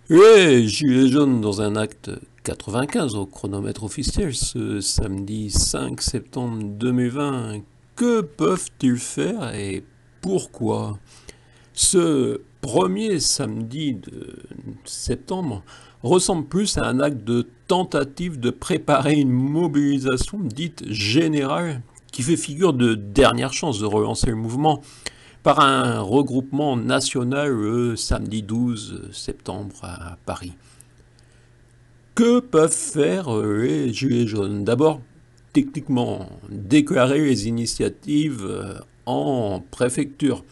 Les Gilets jaunes dans un acte 95 au chronomètre officiel ce samedi 5 septembre 2020. Que peuvent-ils faire et pourquoi? Ce premier samedi de septembre ressemble plus à un acte de tentative de préparer une mobilisation dite générale qui fait figure de dernière chance de relancer le mouvement par un regroupement national le samedi 12 septembre à Paris. Que peuvent faire les Gilets jaunes? D'abord, techniquement, déclarer les initiatives en préfecture.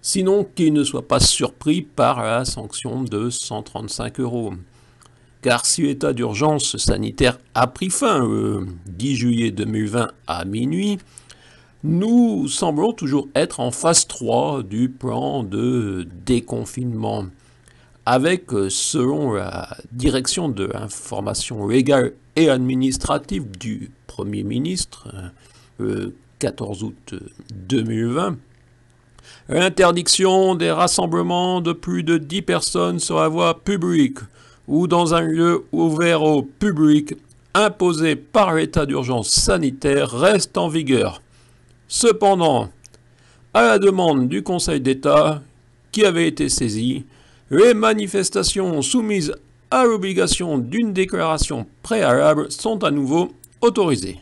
Sinon, qu'ils ne soient pas surpris par la sanction de 135 €. Car si l'état d'urgence sanitaire a pris fin le 10 juillet 2020 à minuit, nous semblons toujours être en phase 3 du plan de déconfinement, avec, selon la direction de l'information légale et administrative du Premier ministre, le 14 août 2020, l'interdiction des rassemblements de plus de 10 personnes sur la voie publique ou dans un lieu ouvert au public imposé par l'état d'urgence sanitaire reste en vigueur. Cependant, à la demande du Conseil d'État, qui avait été saisi, les manifestations soumises à l'obligation d'une déclaration préalable sont à nouveau autorisées.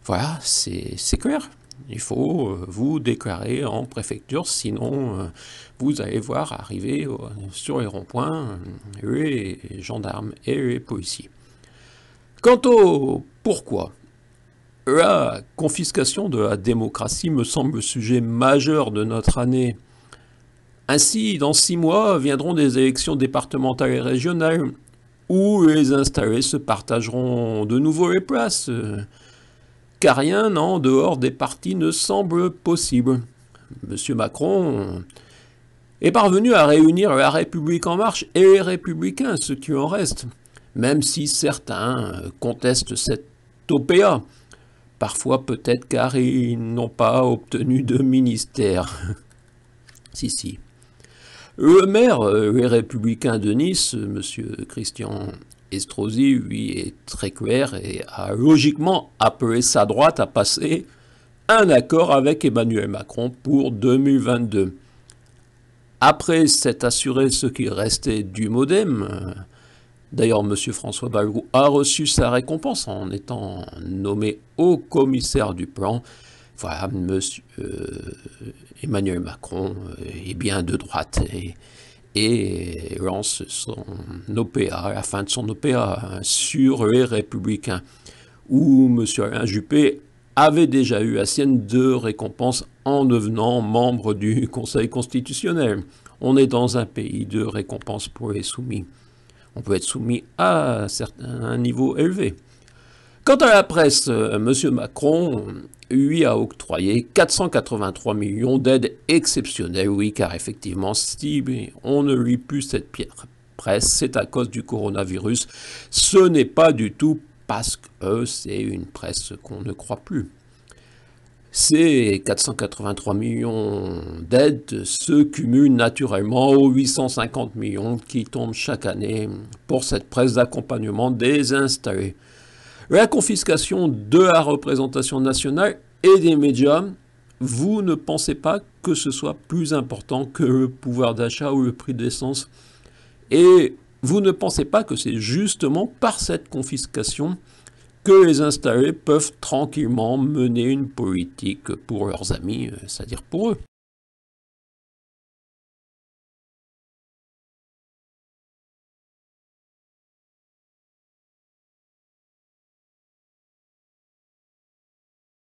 Voilà, c'est clair. Il faut vous déclarer en préfecture, sinon vous allez voir arriver sur les ronds-points les gendarmes et les policiers. Quant au pourquoi, la confiscation de la démocratie me semble le sujet majeur de notre année. Ainsi, dans 6 mois viendront des élections départementales et régionales, où les installés se partageront de nouveau les places, car rien en dehors des partis ne semble possible. M. Macron est parvenu à réunir la République en marche et les Républicains, ceux qui en restent, même si certains contestent cette OPA. Parfois peut-être car ils n'ont pas obtenu de ministère. Si. Le maire, les Républicains de Nice, M. Christian Estrosi, lui, est très clair et a logiquement appelé sa droite à passer un accord avec Emmanuel Macron pour 2022. Après s'être assuré ce qu'il restait du MoDem, d'ailleurs, M. François Bayrou a reçu sa récompense en étant nommé haut commissaire du plan. Voilà, M. Emmanuel Macron est bien de droite et lance son OPA, la fin de son OPA sur les Républicains, où M. Alain Juppé avait déjà eu la sienne de récompense en devenant membre du Conseil constitutionnel. On est dans un pays de récompense pour les soumis. On peut être soumis à un niveau élevé. Quant à la presse, M. Macron lui a octroyé 483 millions d'aides exceptionnelles, oui, car effectivement, si on ne lit plus cette presse, c'est à cause du coronavirus. Ce n'est pas du tout parce que c'est une presse qu'on ne croit plus. Ces 483 millions d'aides se cumulent naturellement aux 850 millions qui tombent chaque année pour cette presse d'accompagnement des installés. La confiscation de la représentation nationale et des médias, vous ne pensez pas que ce soit plus important que le pouvoir d'achat ou le prix d'essence? Et vous ne pensez pas que c'est justement par cette confiscation que les installés peuvent tranquillement mener une politique pour leurs amis, c'est-à-dire pour eux?